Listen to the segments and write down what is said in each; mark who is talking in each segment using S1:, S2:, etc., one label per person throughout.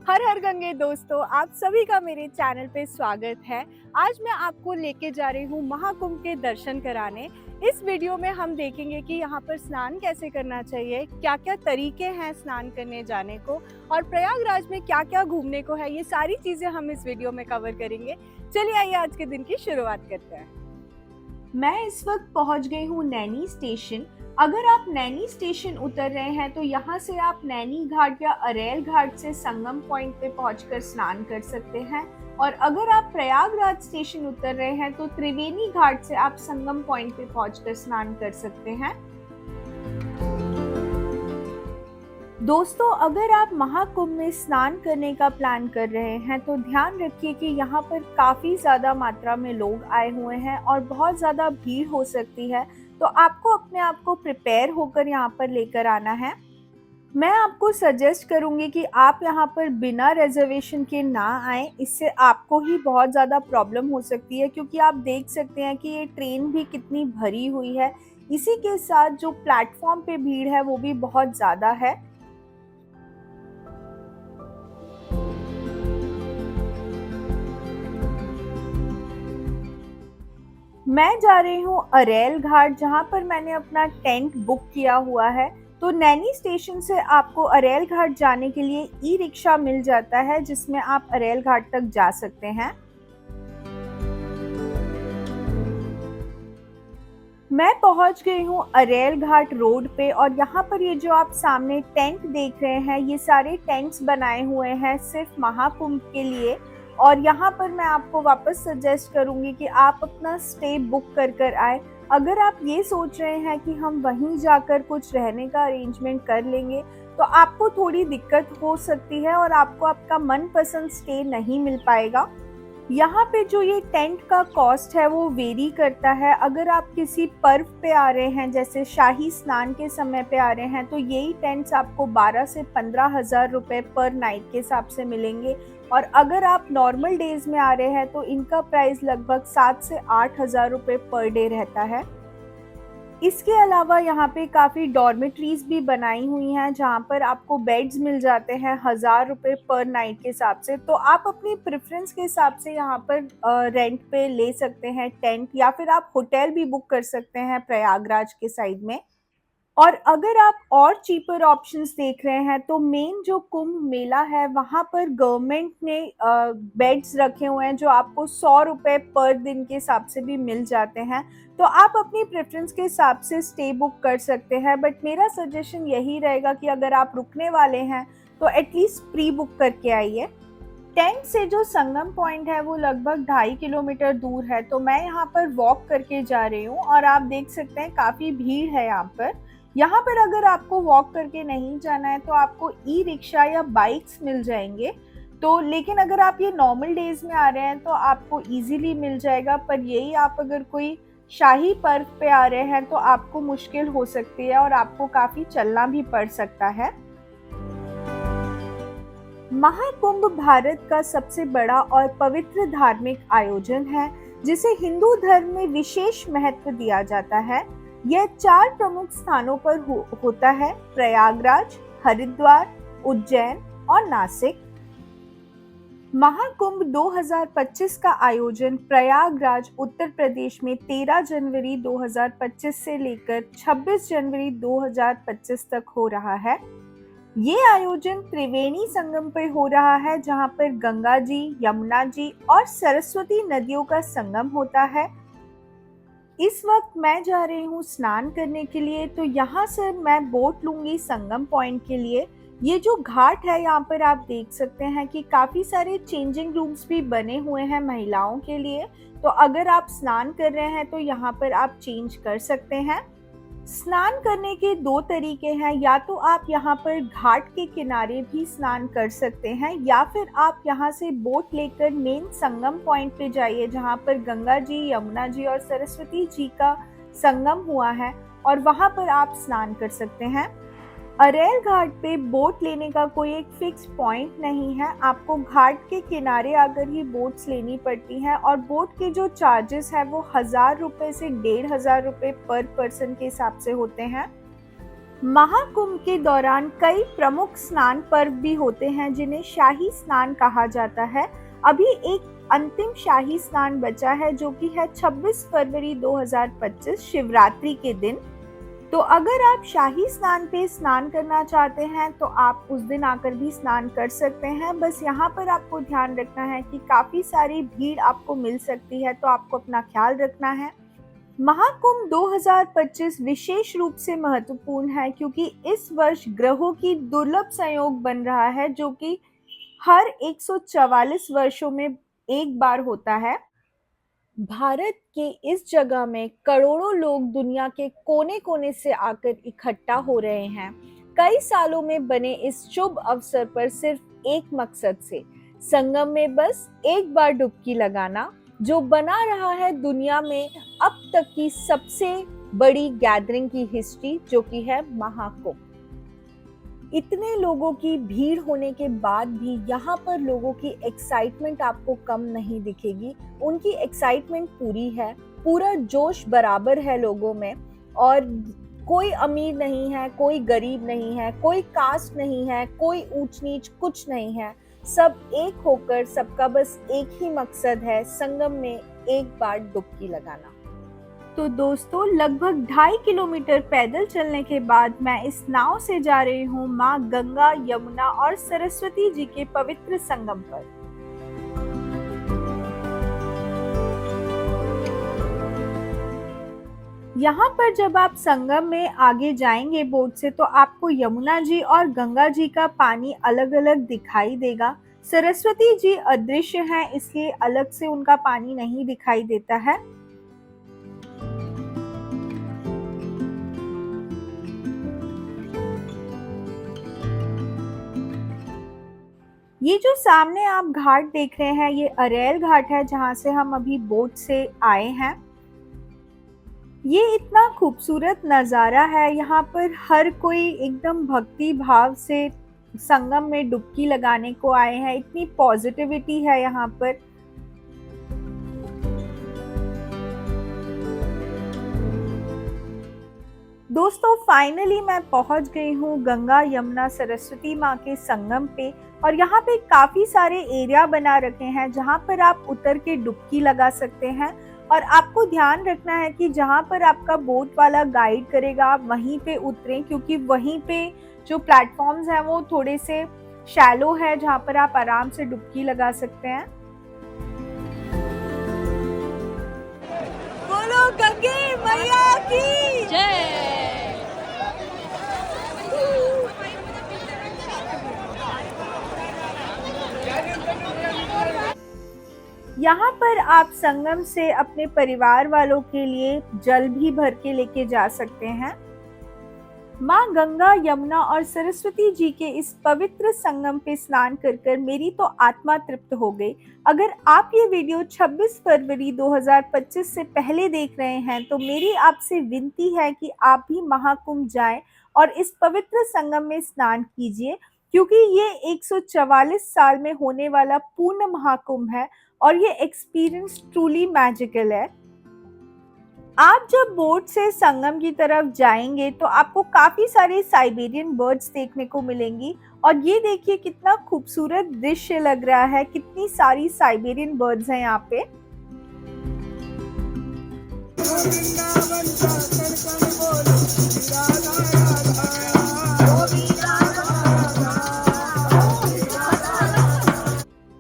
S1: हर हर गंगे दोस्तों, आप सभी का मेरे चैनल पे स्वागत है। आज मैं आपको लेके जा रही हूँ महाकुंभ के दर्शन कराने। इस वीडियो में हम देखेंगे कि यहाँ पर स्नान कैसे करना चाहिए, क्या क्या तरीके हैं स्नान करने जाने को और प्रयागराज में क्या क्या घूमने को है। ये सारी चीज़ें हम इस वीडियो में कवर करेंगे। चलिए आइए आज के दिन की शुरुआत करते हैं। मैं इस वक्त पहुंच गई हूँ नैनी स्टेशन। अगर आप नैनी स्टेशन उतर रहे हैं तो यहाँ से आप नैनी घाट या अरेल घाट से संगम पॉइंट पे पहुंचकर स्नान कर सकते हैं। और अगर आप प्रयागराज स्टेशन उतर रहे हैं तो त्रिवेणी घाट से आप संगम पॉइंट पे पहुंचकर स्नान कर सकते हैं। दोस्तों, अगर आप महाकुंभ में स्नान करने का प्लान कर रहे हैं तो ध्यान रखिए कि यहाँ पर काफ़ी ज़्यादा मात्रा में लोग आए हुए हैं और बहुत ज़्यादा भीड़ हो सकती है। तो आपको अपने आप को प्रिपेयर होकर यहाँ पर लेकर आना है। मैं आपको सजेस्ट करूँगी कि आप यहाँ पर बिना रिजर्वेशन के ना आएँ, इससे आपको ही बहुत ज़्यादा प्रॉब्लम हो सकती है, क्योंकि आप देख सकते हैं कि ये ट्रेन भी कितनी भरी हुई है। इसी के साथ जो प्लेटफॉर्म पे भीड़ है वो भी बहुत ज़्यादा है। मैं जा रही हूँ अरेल घाट, जहाँ पर मैंने अपना टेंट बुक किया हुआ है। तो नैनी स्टेशन से आपको अरेल घाट जाने के लिए ई रिक्शा मिल जाता है, जिसमें आप अरेल घाट तक जा सकते हैं। मैं पहुंच गई हूँ अरेल घाट रोड पे, और यहाँ पर ये जो आप सामने टेंट देख रहे हैं, ये सारे टेंट्स बनाए हुए हैं सिर्फ महाकुंभ के लिए। और यहाँ पर मैं आपको वापस सजेस्ट करूँगी कि आप अपना स्टे बुक कर आए। अगर आप ये सोच रहे हैं कि हम वहीं जाकर कुछ रहने का अरेंजमेंट कर लेंगे तो आपको थोड़ी दिक्कत हो सकती है और आपको आपका मनपसंद स्टे नहीं मिल पाएगा। यहाँ पे जो ये टेंट का कॉस्ट है वो वेरी करता है। अगर आप किसी पर्व पे आ रहे हैं, जैसे शाही स्नान के समय पे आ रहे हैं, तो यही टेंट्स आपको 12 से 15,000 रुपए पर नाइट के हिसाब से मिलेंगे। और अगर आप नॉर्मल डेज में आ रहे हैं तो इनका प्राइस लगभग 7 से 8,000 रुपए पर डे रहता है। इसके अलावा यहाँ पे काफ़ी डॉर्मेट्रीज भी बनाई हुई हैं, जहाँ पर आपको बेड्स मिल जाते हैं 1,000 रुपये पर नाइट के हिसाब से। तो आप अपनी प्रेफरेंस के हिसाब से यहाँ पर रेंट पे ले सकते हैं टेंट, या फिर आप होटल भी बुक कर सकते हैं प्रयागराज के साइड में। और अगर आप और चीपर ऑप्शंस देख रहे हैं तो मेन जो कुंभ मेला है वहाँ पर गवर्नमेंट ने बेड्स रखे हुए हैं, जो आपको 100 रुपये पर दिन के हिसाब से भी मिल जाते हैं। तो आप अपनी प्रेफरेंस के हिसाब से स्टे बुक कर सकते हैं, बट मेरा सजेशन यही रहेगा कि अगर आप रुकने वाले हैं तो एटलीस्ट प्री बुक करके आइए। टेंट से जो संगम पॉइंट है वो लगभग 2.5 किलोमीटर दूर है। तो मैं यहाँ पर वॉक करके जा रही हूँ और आप देख सकते हैं काफ़ी भीड़ है यहाँ पर। यहाँ पर अगर आपको वॉक करके नहीं जाना है तो आपको ई रिक्शा या बाइक्स मिल जाएंगे। तो लेकिन अगर आप ये नॉर्मल डेज में आ रहे हैं तो आपको इजीली मिल जाएगा, पर यही आप अगर कोई शाही पर्व पे आ रहे हैं तो आपको मुश्किल हो सकती है और आपको काफ़ी चलना भी पड़ सकता है। महाकुंभ भारत का सबसे बड़ा और पवित्र धार्मिक आयोजन है, जिसे हिंदू धर्म में विशेष महत्व दिया जाता है। यह 4 प्रमुख स्थानों पर होता है: प्रयागराज, हरिद्वार, उज्जैन और नासिक। महाकुंभ 2025 का आयोजन प्रयागराज, उत्तर प्रदेश में 13 जनवरी 2025 से लेकर 26 जनवरी 2025 तक हो रहा है। ये आयोजन त्रिवेणी संगम पर हो रहा है, जहां पर गंगा जी, यमुना जी और सरस्वती नदियों का संगम होता है। इस वक्त मैं जा रही हूँ स्नान करने के लिए, तो यहाँ से मैं बोट लूंगी संगम पॉइंट के लिए। ये जो घाट है यहाँ पर आप देख सकते हैं कि काफ़ी सारे चेंजिंग रूम्स भी बने हुए हैं महिलाओं के लिए। तो अगर आप स्नान कर रहे हैं तो यहाँ पर आप चेंज कर सकते हैं। स्नान करने के 2 तरीके हैं, या तो आप यहाँ पर घाट के किनारे भी स्नान कर सकते हैं, या फिर आप यहाँ से बोट लेकर मेन संगम पॉइंट पे जाइए, जहाँ पर गंगा जी, यमुना जी और सरस्वती जी का संगम हुआ है, और वहाँ पर आप स्नान कर सकते हैं। अरेल घाट पे बोट लेने का कोई एक फिक्स पॉइंट नहीं है, आपको घाट के किनारे आकर ही बोट्स लेनी पड़ती हैं, और बोट के जो चार्जेस है वो 1,000 रुपये से 1,500 रुपये पर पर्सन के हिसाब से होते हैं। महाकुंभ के दौरान कई प्रमुख स्नान पर्व भी होते हैं जिन्हें शाही स्नान कहा जाता है। अभी एक अंतिम शाही स्नान बचा है जो कि है 26 फरवरी 2025 शिवरात्रि के दिन। तो अगर आप शाही स्नान पे स्नान करना चाहते हैं तो आप उस दिन आकर भी स्नान कर सकते हैं। बस यहाँ पर आपको ध्यान रखना है कि काफ़ी सारी भीड़ आपको मिल सकती है, तो आपको अपना ख्याल रखना है। महाकुंभ 2025 विशेष रूप से महत्वपूर्ण है क्योंकि इस वर्ष ग्रहों की दुर्लभ संयोग बन रहा है जो कि हर 144 वर्षों में एक बार होता है। भारत के इस जगह में करोड़ों लोग दुनिया के कोने-कोने से आकर इकट्ठा हो रहे हैं। कई सालों में बने इस शुभ अवसर पर सिर्फ एक मकसद से संगम में बस एक बार डुबकी लगाना, जो बना रहा है दुनिया में अब तक की सबसे बड़ी गैदरिंग की हिस्ट्री, जो कि है महाकुंभ। इतने लोगों की भीड़ होने के बाद भी यहाँ पर लोगों की एक्साइटमेंट आपको कम नहीं दिखेगी। उनकी एक्साइटमेंट पूरी है, पूरा जोश बराबर है लोगों में। और कोई अमीर नहीं है, कोई गरीब नहीं है, कोई कास्ट नहीं है, कोई ऊंच नीच कुछ नहीं है। सब एक होकर सबका बस एक ही मकसद है, संगम में एक बार डुबकी लगाना। तो दोस्तों, लगभग 2.5 किलोमीटर पैदल चलने के बाद मैं इस नाव से जा रही हूँ माँ गंगा, यमुना और सरस्वती जी के पवित्र संगम पर। यहाँ पर जब आप संगम में आगे जाएंगे बोट से, तो आपको यमुना जी और गंगा जी का पानी अलग अलग दिखाई देगा। सरस्वती जी अदृश्य हैं, इसलिए अलग से उनका पानी नहीं दिखाई देता है। ये जो सामने आप घाट देख रहे हैं, ये अरेल घाट है जहाँ से हम अभी बोट से आए हैं। ये इतना खूबसूरत नज़ारा है, यहाँ पर हर कोई एकदम भक्ति भाव से संगम में डुबकी लगाने को आए हैं। इतनी पॉजिटिविटी है यहाँ पर। दोस्तों, फाइनली मैं पहुंच गई हूँ गंगा, यमुना, सरस्वती माँ के संगम पे। और यहाँ पे काफ़ी सारे एरिया बना रखे हैं जहाँ पर आप उतर के डुबकी लगा सकते हैं। और आपको ध्यान रखना है कि जहाँ पर आपका बोट वाला गाइड करेगा आप वहीं पे उतरें, क्योंकि वहीं पे जो प्लेटफॉर्म्स हैं वो थोड़े से शैलो है, जहाँ पर आप आराम से डुबकी लगा सकते हैं। बोलो गंगे मैया की
S2: जय।
S1: यहाँ पर आप संगम से अपने परिवार वालों के लिए जल भी भर के लेके जा सकते हैं। माँ गंगा, यमुना और सरस्वती जी के इस पवित्र संगम पे स्नान कर कर मेरी तो आत्मा तृप्त हो गई। अगर आप ये वीडियो 26 फरवरी 2025 से पहले देख रहे हैं तो मेरी आपसे विनती है कि आप भी महाकुंभ जाएं और इस पवित्र संगम में स्नान कीजिए, क्योंकि ये 144 साल में होने वाला पूर्ण महाकुंभ है और ये एक्सपीरियंस ट्रूली मैजिकल है। आप जब बोट से संगम की तरफ जाएंगे तो आपको काफी सारे साइबेरियन बर्ड्स देखने को मिलेंगी। और ये देखिए कितना खूबसूरत दृश्य लग रहा है, कितनी सारी साइबेरियन बर्ड्स हैं यहाँ पे।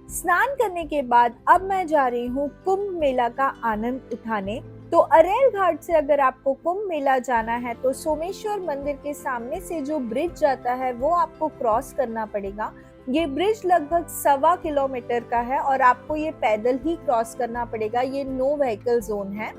S1: स्नान करने के बाद अब मैं जा रही हूँ कुंभ मेला का आनंद उठाने। तो अरेल घाट से अगर आपको कुंभ मेला जाना है तो सोमेश्वर मंदिर के सामने से जो ब्रिज जाता है वो आपको क्रॉस करना पड़ेगा। ये ब्रिज लगभग 1.25 किलोमीटर का है और आपको ये पैदल ही क्रॉस करना पड़ेगा। ये नो व्हीकल जोन है।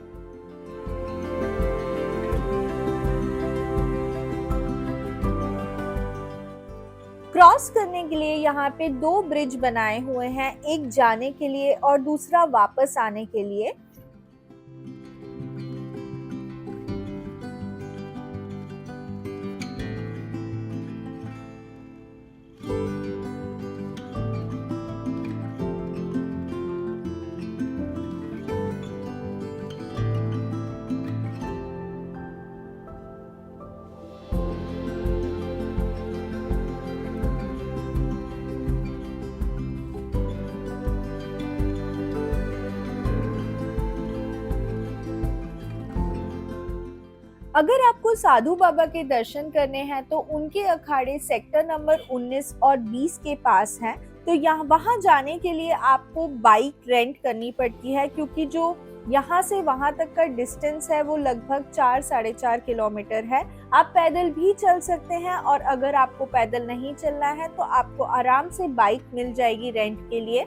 S1: क्रॉस करने के लिए यहाँ पे 2 ब्रिज बनाए हुए हैं, एक जाने के लिए और दूसरा वापस आने के लिए। अगर आपको साधु बाबा के दर्शन करने हैं तो उनके अखाड़े सेक्टर नंबर 19 और 20 के पास हैं। तो यहाँ वहाँ जाने के लिए आपको बाइक रेंट करनी पड़ती है, क्योंकि जो यहाँ से वहाँ तक का डिस्टेंस है वो लगभग 4-4.5 किलोमीटर है। आप पैदल भी चल सकते हैं, और अगर आपको पैदल नहीं चलना है तो आपको आराम से बाइक मिल जाएगी रेंट के लिए।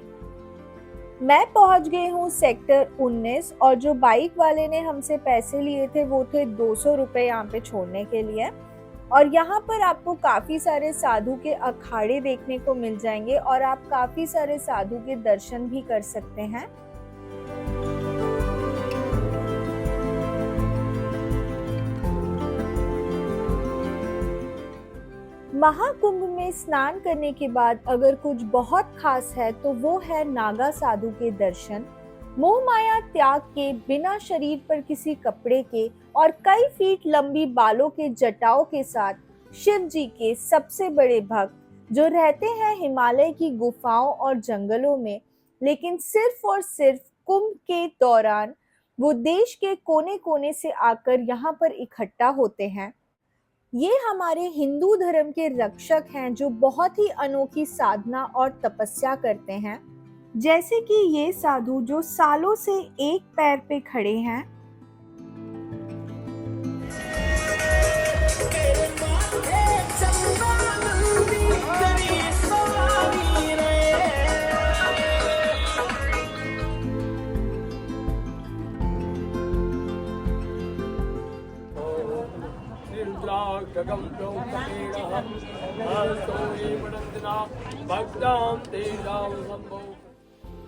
S1: मैं पहुंच गई हूँ सेक्टर 19, और जो बाइक वाले ने हमसे पैसे लिए थे वो थे 200 रुपए यहाँ पे छोड़ने के लिए। और यहाँ पर आपको काफ़ी सारे साधु के अखाड़े देखने को मिल जाएंगे, और आप काफ़ी सारे साधु के दर्शन भी कर सकते हैं। महाकुंभ में स्नान करने के बाद अगर कुछ बहुत खास है तो वो है नागा साधु के दर्शन। मोह माया त्याग के बिना शरीर पर किसी कपड़े के और कई फीट लंबी बालों के जटाओं के साथ शिव जी के सबसे बड़े भक्त जो रहते हैं हिमालय की गुफाओं और जंगलों में, लेकिन सिर्फ और सिर्फ कुंभ के दौरान वो देश के कोने कोने से आकर यहाँ पर इकट्ठा होते हैं। ये हमारे हिंदू धर्म के रक्षक हैं जो बहुत ही अनोखी साधना और तपस्या करते हैं। जैसे कि ये साधु जो सालों से एक पैर पे खड़े हैं।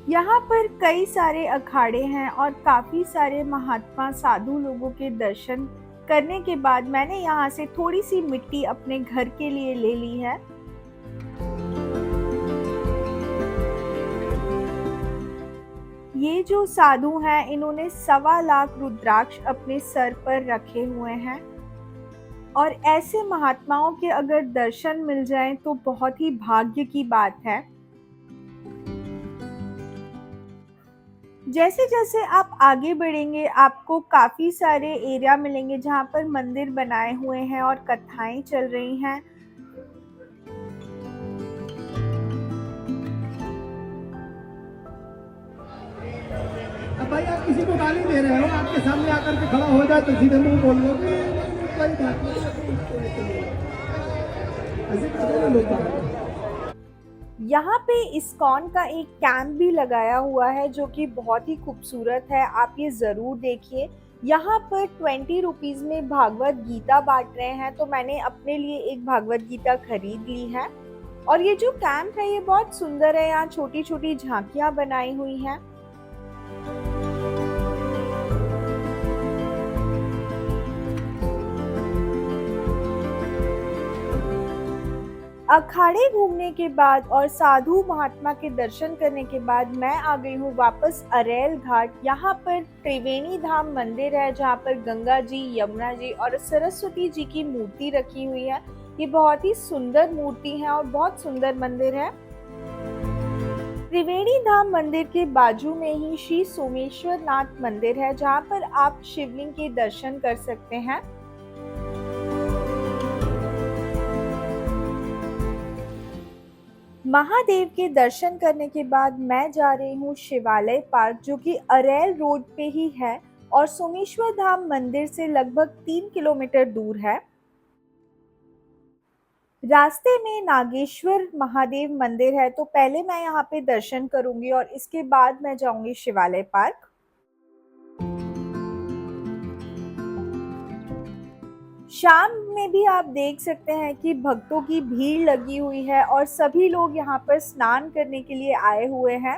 S1: यहाँ पर कई सारे अखाड़े हैं और काफी सारे महात्मा साधु लोगों के दर्शन करने के बाद मैंने यहाँ से थोड़ी सी मिट्टी अपने घर के लिए ले ली है। ये जो साधु हैं इन्होंने 1.25 लाख रुद्राक्ष अपने सर पर रखे हुए हैं, और ऐसे महात्माओं के अगर दर्शन मिल जाएं तो बहुत ही भाग्य की बात है। जैसे जैसे आप आगे बढ़ेंगे आपको काफी सारे एरिया मिलेंगे जहाँ पर मंदिर बनाए हुए हैं और कथाएं चल रही हैं।
S2: अब भाई आप किसी को गाली दे रहे हो, आपके सामने आकर के खड़ा हो जाए तो सीधे मुंह बोल लो कि कोई बात नहीं, ऐसे करते हैं लोग।
S1: यहाँ पे इस्कॉन का एक कैंप भी लगाया हुआ है जो कि बहुत ही खूबसूरत है, आप ये ज़रूर देखिए। यहाँ पर 20 रुपीज़ में भागवत गीता बांट रहे हैं, तो मैंने अपने लिए एक भागवत गीता खरीद ली है। और ये जो कैंप है ये बहुत सुंदर है, यहाँ छोटी छोटी झांकियाँ बनाई हुई हैं। अखाड़े घूमने के बाद और साधु महात्मा के दर्शन करने के बाद मैं आ गई हूँ वापस अरेल घाट। यहाँ पर त्रिवेणी धाम मंदिर है जहाँ पर गंगा जी, यमुना जी और सरस्वती जी की मूर्ति रखी हुई है। ये बहुत ही सुंदर मूर्ति है और बहुत सुंदर मंदिर है। त्रिवेणी धाम मंदिर के बाजू में ही श्री सोमेश्वर नाथ मंदिर है जहाँ पर आप शिवलिंग के दर्शन कर सकते हैं। महादेव के दर्शन करने के बाद मैं जा रही हूँ शिवालय पार्क जो कि अरेल रोड पे ही है और सोमेश्वर धाम मंदिर से लगभग 3 किलोमीटर दूर है। रास्ते में नागेश्वर महादेव मंदिर है, तो पहले मैं यहाँ पे दर्शन करूंगी और इसके बाद मैं जाऊंगी शिवालय पार्क। शाम में भी आप देख सकते हैं कि भक्तों की भीड़ लगी हुई है और सभी लोग यहाँ पर स्नान करने के लिए आए हुए हैं।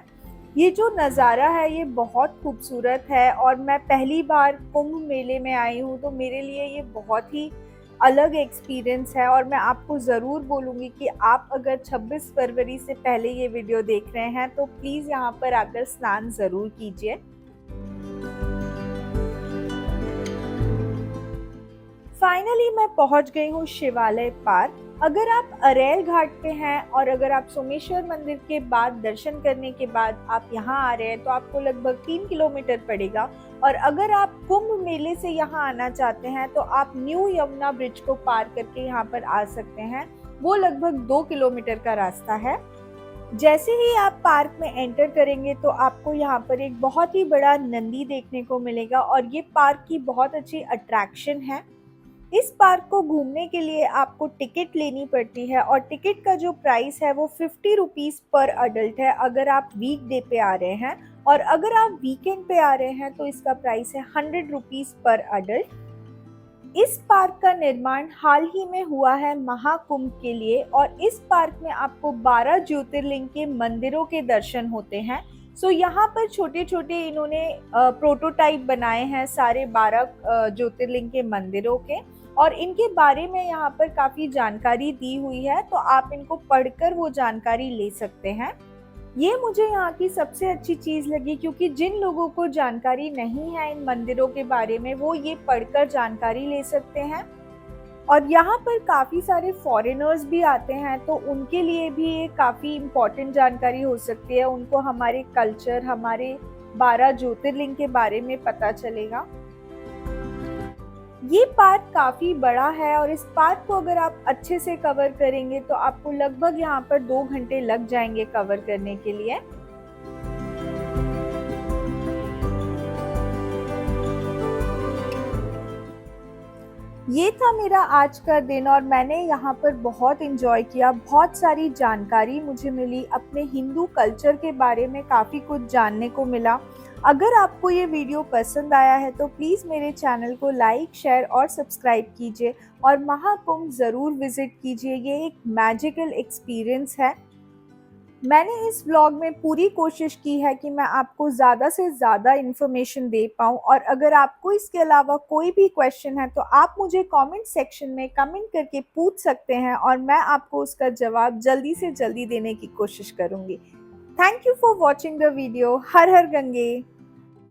S1: ये जो नज़ारा है ये बहुत खूबसूरत है और मैं पहली बार कुंभ मेले में आई हूँ, तो मेरे लिए ये बहुत ही अलग एक्सपीरियंस है। और मैं आपको ज़रूर बोलूँगी कि आप अगर 26 फरवरी से पहले ये वीडियो देख रहे हैं तो प्लीज़ यहाँ पर आकर स्नान ज़रूर कीजिए। फाइनली मैं पहुंच गई हूँ शिवालय पार्क। अगर आप अरेल घाट पे हैं और अगर आप सोमेश्वर मंदिर के बाद दर्शन करने के बाद आप यहाँ आ रहे हैं तो आपको लगभग 3 किलोमीटर पड़ेगा और अगर आप कुंभ मेले से यहाँ आना चाहते हैं तो आप न्यू यमुना ब्रिज को पार करके यहाँ पर आ सकते हैं। वो लगभग 2 किलोमीटर का रास्ता है। जैसे ही आप पार्क में एंटर करेंगे तो आपको यहाँ पर एक बहुत ही बड़ा नंदी देखने को मिलेगा और ये पार्क की बहुत अच्छी अट्रैक्शन है। इस पार्क को घूमने के लिए आपको टिकट लेनी पड़ती है और टिकट का जो प्राइस है वो 50 रुपीज़ पर अडल्ट है अगर आप वीकडे पे आ रहे हैं, और अगर आप वीकेंड पे आ रहे हैं तो इसका प्राइस है 100 रुपीज़ पर अडल्ट। इस पार्क का निर्माण हाल ही में हुआ है महाकुंभ के लिए और इस पार्क में आपको 12 ज्योतिर्लिंग के मंदिरों के दर्शन होते हैं। सो यहाँ पर छोटे छोटे इन्होंने प्रोटोटाइप बनाए हैं सारे 12 ज्योतिर्लिंग के मंदिरों के, और इनके बारे में यहाँ पर काफ़ी जानकारी दी हुई है, तो आप इनको पढ़कर वो जानकारी ले सकते हैं। ये मुझे यहाँ की सबसे अच्छी चीज़ लगी क्योंकि जिन लोगों को जानकारी नहीं है इन मंदिरों के बारे में वो ये पढ़कर जानकारी ले सकते हैं। और यहाँ पर काफ़ी सारे फॉरेनर्स भी आते हैं तो उनके लिए भी ये काफ़ी इम्पोर्टेंट जानकारी हो सकती है। उनको हमारे कल्चर, हमारे 12 ज्योतिर्लिंग के बारे में पता चलेगा। ये पार्क काफ़ी बड़ा है और इस पार्क को अगर आप अच्छे से कवर करेंगे तो आपको लगभग यहाँ पर 2 घंटे लग जाएंगे कवर करने के लिए। ये था मेरा आज का दिन और मैंने यहाँ पर बहुत एंजॉय किया। बहुत सारी जानकारी मुझे मिली, अपने हिंदू कल्चर के बारे में काफ़ी कुछ जानने को मिला। अगर आपको ये वीडियो पसंद आया है तो प्लीज़ मेरे चैनल को लाइक, शेयर और सब्सक्राइब कीजिए और महाकुंभ ज़रूर विज़िट कीजिए। ये एक मैजिकल एक्सपीरियंस है। मैंने इस व्लॉग में पूरी कोशिश की है कि मैं आपको ज़्यादा से ज़्यादा इन्फॉर्मेशन दे पाऊँ, और अगर आपको इसके अलावा कोई भी क्वेश्चन है तो आप मुझे कमेंट सेक्शन में कमेंट करके पूछ सकते हैं और मैं आपको उसका जवाब जल्दी से जल्दी देने की कोशिश करूँगी। Thank you for watching the video. Her her Gange.